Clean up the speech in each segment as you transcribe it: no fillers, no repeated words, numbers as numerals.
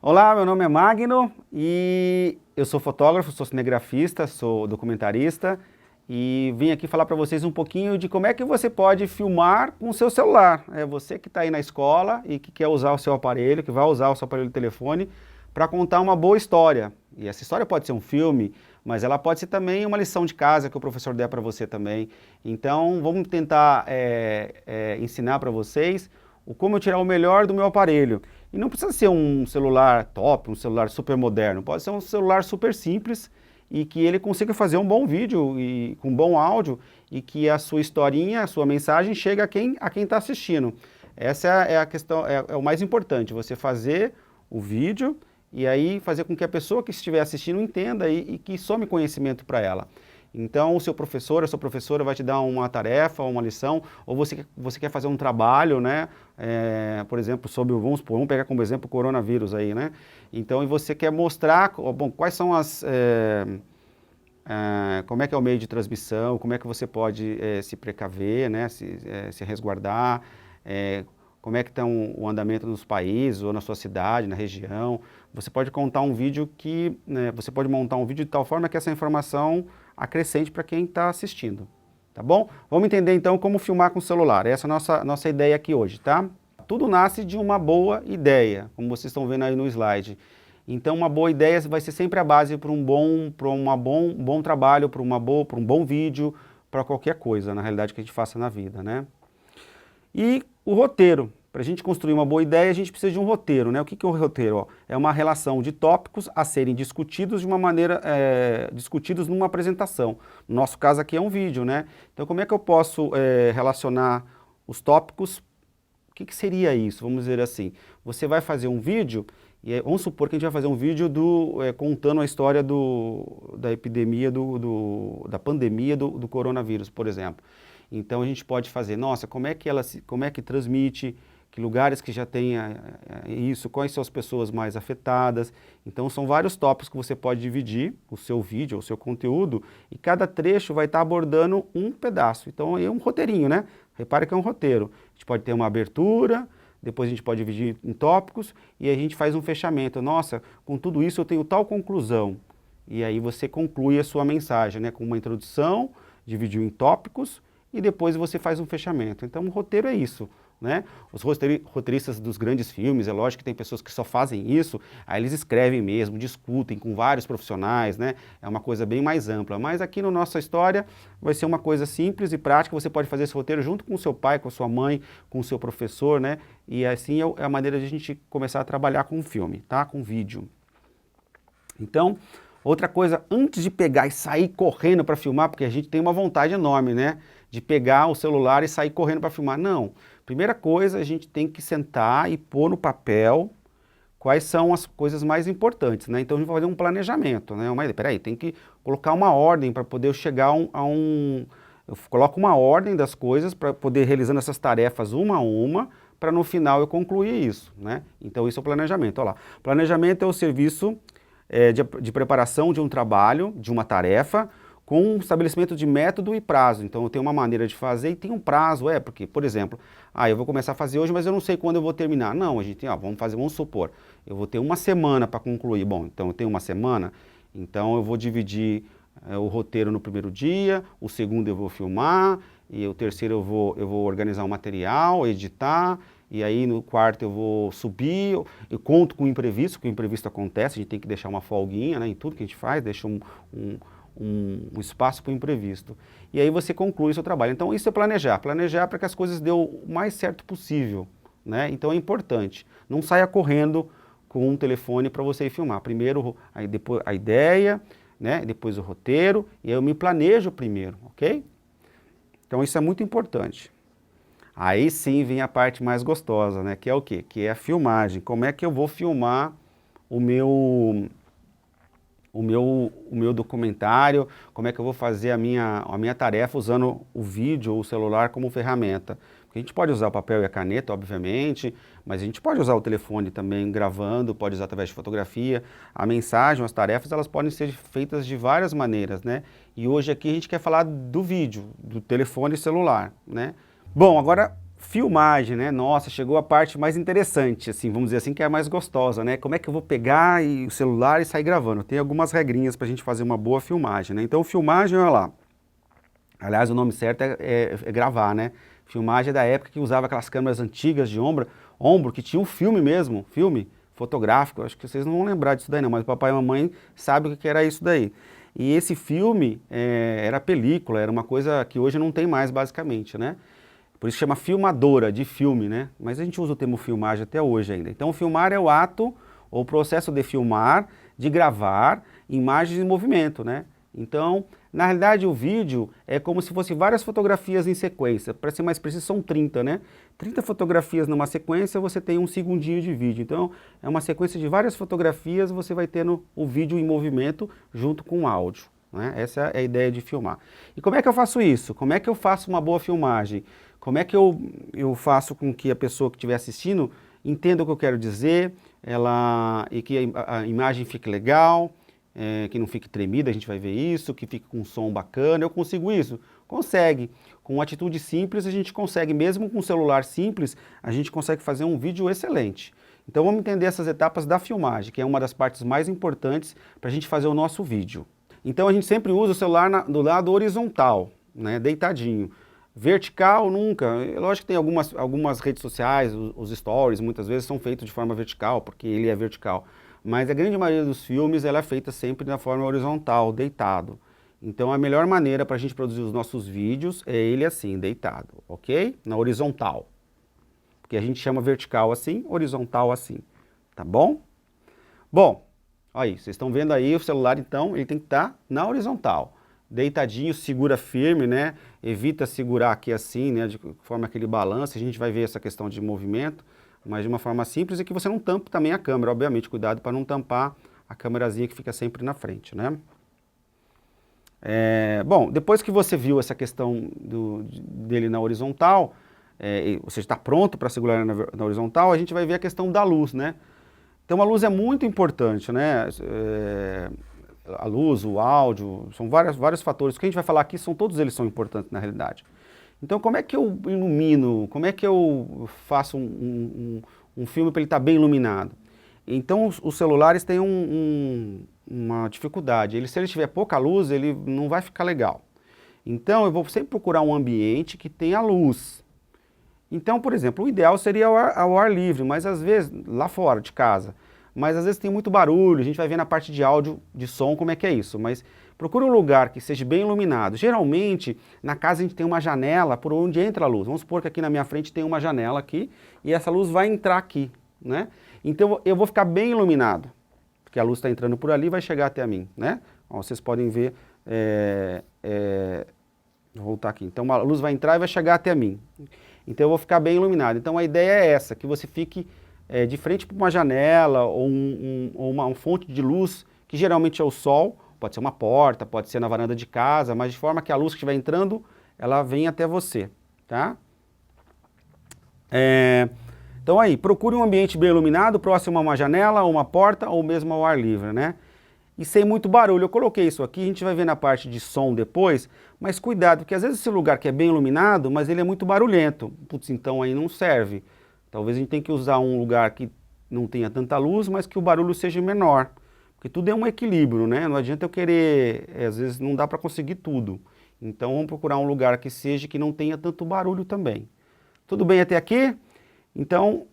Olá, meu nome é Magno e eu sou fotógrafo, sou cinegrafista, sou documentarista e vim aqui falar para vocês um pouquinho de como é que você pode filmar com o seu celular. É você que está aí na escola e que quer usar o seu aparelho, que vai usar o seu aparelho de telefone para contar uma boa história. E essa história pode ser um filme, mas ela pode ser também uma lição de casa que o professor der para você também. Então vamos tentar ensinar para vocês como eu tirar o melhor do meu aparelho. E não precisa ser um celular top, um celular super moderno, pode ser um celular super simples e que ele consiga fazer um bom vídeo e com bom áudio e que a sua historinha, a sua mensagem chegue a quem está assistindo. Essa é a questão, é o mais importante, você fazer o vídeo e aí fazer com que a pessoa que estiver assistindo entenda e que some conhecimento para ela. Então o seu professor, a sua professora vai te dar uma tarefa, uma lição, ou você quer fazer um trabalho, né? Por exemplo, vamos pegar como exemplo o coronavírus aí, né? Então, e você quer mostrar, bom, quais são como é que é o meio de transmissão, como é que você pode se precaver, né? Se resguardar, como é que está o andamento nos países, ou na sua cidade, na região. Você pode contar um vídeo você pode montar um vídeo de tal forma que essa informação acrescente para quem está assistindo, tá bom? Vamos entender então como filmar com o celular, essa é a nossa ideia aqui hoje, tá? Tudo nasce de uma boa ideia, como vocês estão vendo aí no slide. Então uma boa ideia vai ser sempre a base para um bom trabalho, para um bom vídeo, para qualquer coisa, na realidade, que a gente faça na vida, né? E o roteiro. Para a gente construir uma boa ideia, a gente precisa de um roteiro, né? O que é o roteiro? É uma relação de tópicos a serem discutidos de uma maneira, discutidos numa apresentação. No nosso caso aqui é um vídeo, né? Então como é que eu posso relacionar os tópicos? O que seria isso? Vamos dizer assim, você vai fazer um vídeo, e vamos supor que a gente vai fazer um vídeo contando a história da epidemia, da pandemia do coronavírus, por exemplo. Então a gente pode fazer, nossa, como é que transmite, que lugares que já tem isso, quais são as pessoas mais afetadas. Então são vários tópicos que você pode dividir o seu vídeo, o seu conteúdo, e cada trecho vai estar abordando um pedaço. Então é um roteirinho, né? Repare que é um roteiro. A gente pode ter uma abertura, depois a gente pode dividir em tópicos, e a gente faz um fechamento. Nossa, com tudo isso eu tenho tal conclusão. E aí você conclui a sua mensagem, né? Com uma introdução, dividiu em tópicos, e depois você faz um fechamento. Então o roteiro é isso, né? Os roteiristas dos grandes filmes, é lógico que tem pessoas que só fazem isso, aí eles escrevem mesmo, discutem com vários profissionais, né? É uma coisa bem mais ampla, mas aqui na nossa história vai ser uma coisa simples e prática, você pode fazer esse roteiro junto com o seu pai, com a sua mãe, com o seu professor, né? E assim é a maneira de a gente começar a trabalhar com o filme, tá? Com vídeo. Então, outra coisa, antes de pegar e sair correndo para filmar, porque a gente tem uma vontade enorme, né? De pegar o celular e sair correndo para filmar. Não. Primeira coisa, a gente tem que sentar e pôr no papel quais são as coisas mais importantes, né? Então a gente vai fazer um planejamento, né? Peraí, tem que colocar uma ordem para poder chegar eu coloco uma ordem das coisas para poder realizando essas tarefas uma a uma, para no final eu concluir isso, né? Então isso é o planejamento. Olha lá. Planejamento é o serviço de preparação de um trabalho, de uma tarefa, com um estabelecimento de método e prazo. Então eu tenho uma maneira de fazer e tem um prazo, porque, por exemplo, eu vou começar a fazer hoje, mas eu não sei quando eu vou terminar. Não, a gente tem, vamos supor, eu vou ter uma semana para concluir. Bom, então eu tenho uma semana, então eu vou dividir o roteiro no primeiro dia, o segundo eu vou filmar, e o terceiro eu vou organizar o material, editar, e aí no quarto eu vou subir, eu conto com o imprevisto, que o imprevisto acontece, a gente tem que deixar uma folguinha, né, em tudo que a gente faz, deixa um espaço para o imprevisto. E aí você conclui o seu trabalho. Então isso é planejar para que as coisas dêem o mais certo possível, né? Então é importante, não saia correndo com um telefone para você ir filmar. Primeiro depois a ideia, né? Depois o roteiro, e aí eu me planejo primeiro, ok? Então isso é muito importante. Aí sim vem a parte mais gostosa, né? Que é o quê? Que é a filmagem. Como é que eu vou filmar o meu documentário, como é que eu vou fazer a minha tarefa usando o vídeo ou o celular como ferramenta. Porque a gente pode usar o papel e a caneta, obviamente, mas a gente pode usar o telefone também gravando, pode usar através de fotografia. A mensagem, as tarefas, elas podem ser feitas de várias maneiras, né? E hoje aqui a gente quer falar do vídeo, do telefone e celular, né? Bom, agora Filmagem, né? Nossa, chegou a parte mais interessante, assim, vamos dizer assim, que é a mais gostosa, né? Como é que eu vou pegar o celular e sair gravando? Tem algumas regrinhas pra gente fazer uma boa filmagem, né? Então, filmagem, olha lá. Aliás, o nome certo é gravar, né? Filmagem é da época que usava aquelas câmeras antigas de ombro, que tinha um filme mesmo, filme fotográfico. Acho que vocês não vão lembrar disso daí não, mas o papai e a mamãe sabem o que era isso daí. E esse filme era película, era uma coisa que hoje não tem mais, basicamente, né? Por isso chama filmadora de filme, né? Mas a gente usa o termo filmagem até hoje ainda. Então, filmar é o ato ou o processo de filmar, de gravar imagens em movimento, né? Então, na realidade, o vídeo é como se fosse várias fotografias em sequência. Para ser mais preciso, são 30, né? 30 fotografias numa sequência, você tem um segundinho de vídeo. Então, é uma sequência de várias fotografias, você vai tendo o vídeo em movimento junto com o áudio, né? Essa é a ideia de filmar. E como é que eu faço isso? Como é que eu faço uma boa filmagem? Como é que eu faço com que a pessoa que estiver assistindo entenda o que eu quero dizer, e que a imagem fique legal, que não fique tremida, a gente vai ver isso, que fique com um som bacana. Eu consigo isso? Consegue. Com uma atitude simples a gente consegue, mesmo com um celular simples, a gente consegue fazer um vídeo excelente. Então vamos entender essas etapas da filmagem, que é uma das partes mais importantes para a gente fazer o nosso vídeo. Então a gente sempre usa o celular do lado horizontal, né, deitadinho. Vertical, nunca. Lógico que tem algumas redes sociais, os stories, muitas vezes são feitos de forma vertical, porque ele é vertical. Mas a grande maioria dos filmes, ela é feita sempre da forma horizontal, deitado. Então a melhor maneira para a gente produzir os nossos vídeos é ele assim, deitado, ok? Na horizontal. Porque a gente chama vertical assim, horizontal assim, tá bom? Bom, aí, vocês estão vendo aí o celular, então, ele tem que estar na horizontal. Deitadinho, segura firme, né? Evita segurar aqui assim, né? De forma que ele balance. A gente vai ver essa questão de movimento, mas de uma forma simples, e que você não tampe também a câmera, obviamente. Cuidado para não tampar a câmerazinha que fica sempre na frente, né? Bom, depois que você viu essa questão dele na horizontal, você está pronto para segurar na horizontal, a gente vai ver a questão da luz, né? Então a luz é muito importante, né? A luz, o áudio, são vários fatores. O que a gente vai falar aqui, todos eles são importantes na realidade. Então como é que eu ilumino, como é que eu faço um filme para ele estar bem iluminado? Então os celulares têm uma dificuldade, se ele tiver pouca luz, ele não vai ficar legal. Então eu vou sempre procurar um ambiente que tenha luz. Então, por exemplo, o ideal seria ao ar livre, mas às vezes, lá fora de casa, mas às vezes tem muito barulho, a gente vai ver na parte de áudio, de som, como é que é isso, mas procure um lugar que seja bem iluminado. Geralmente, na casa a gente tem uma janela por onde entra a luz. Vamos supor que aqui na minha frente tem uma janela aqui, e essa luz vai entrar aqui, né? Então eu vou ficar bem iluminado, porque a luz está entrando por ali e vai chegar até a mim, né? Ó, vocês podem ver, vou voltar aqui. Então a luz vai entrar e vai chegar até a mim. Então eu vou ficar bem iluminado. Então a ideia é essa, que você fique de frente para uma janela ou uma fonte de luz, que geralmente é o sol, pode ser uma porta, pode ser na varanda de casa, mas de forma que a luz que estiver entrando, ela vem até você, tá? Então aí, procure um ambiente bem iluminado, próximo a uma janela, uma porta ou mesmo ao ar livre, né? E sem muito barulho. Eu coloquei isso aqui, a gente vai ver na parte de som depois, mas cuidado, porque às vezes esse lugar que é bem iluminado, mas ele é muito barulhento. Putz, então aí não serve. Talvez a gente tenha que usar um lugar que não tenha tanta luz, mas que o barulho seja menor. Porque tudo é um equilíbrio, né? Não adianta eu querer, às vezes não dá para conseguir tudo. Então vamos procurar um lugar que não tenha tanto barulho também. Tudo bem até aqui? Então,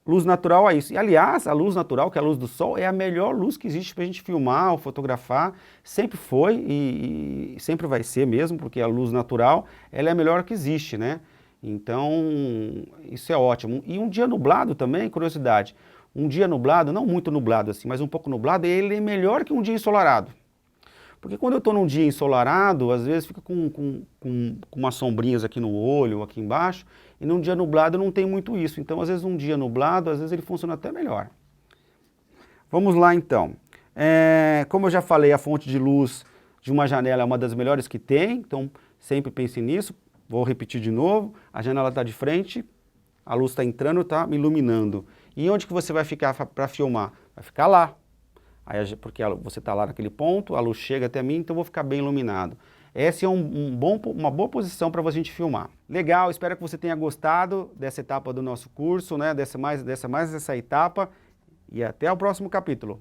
luz natural é isso. E aliás, a luz natural, que é a luz do sol, é a melhor luz que existe para a gente filmar ou fotografar. Sempre foi e sempre vai ser mesmo, porque a luz natural, ela é a melhor que existe, né? Então, isso é ótimo. E um dia nublado também, curiosidade, um dia nublado, não muito nublado assim, mas um pouco nublado, ele é melhor que um dia ensolarado. Porque quando eu estou num dia ensolarado, às vezes fica com umas sombrinhas aqui no olho, aqui embaixo, e num dia nublado não tem muito isso. Então, às vezes um dia nublado, às vezes ele funciona até melhor. Vamos lá então. Como eu já falei, a fonte de luz de uma janela é uma das melhores que tem, então sempre pense nisso. Vou repetir de novo, a janela está de frente, a luz está entrando, está me iluminando. E onde que você vai ficar para filmar? Vai ficar lá. Aí, porque você está lá naquele ponto, a luz chega até mim, então eu vou ficar bem iluminado. essa é uma boa posição para a gente filmar. Legal, espero que você tenha gostado dessa etapa do nosso curso, né? Dessa etapa, e até o próximo capítulo.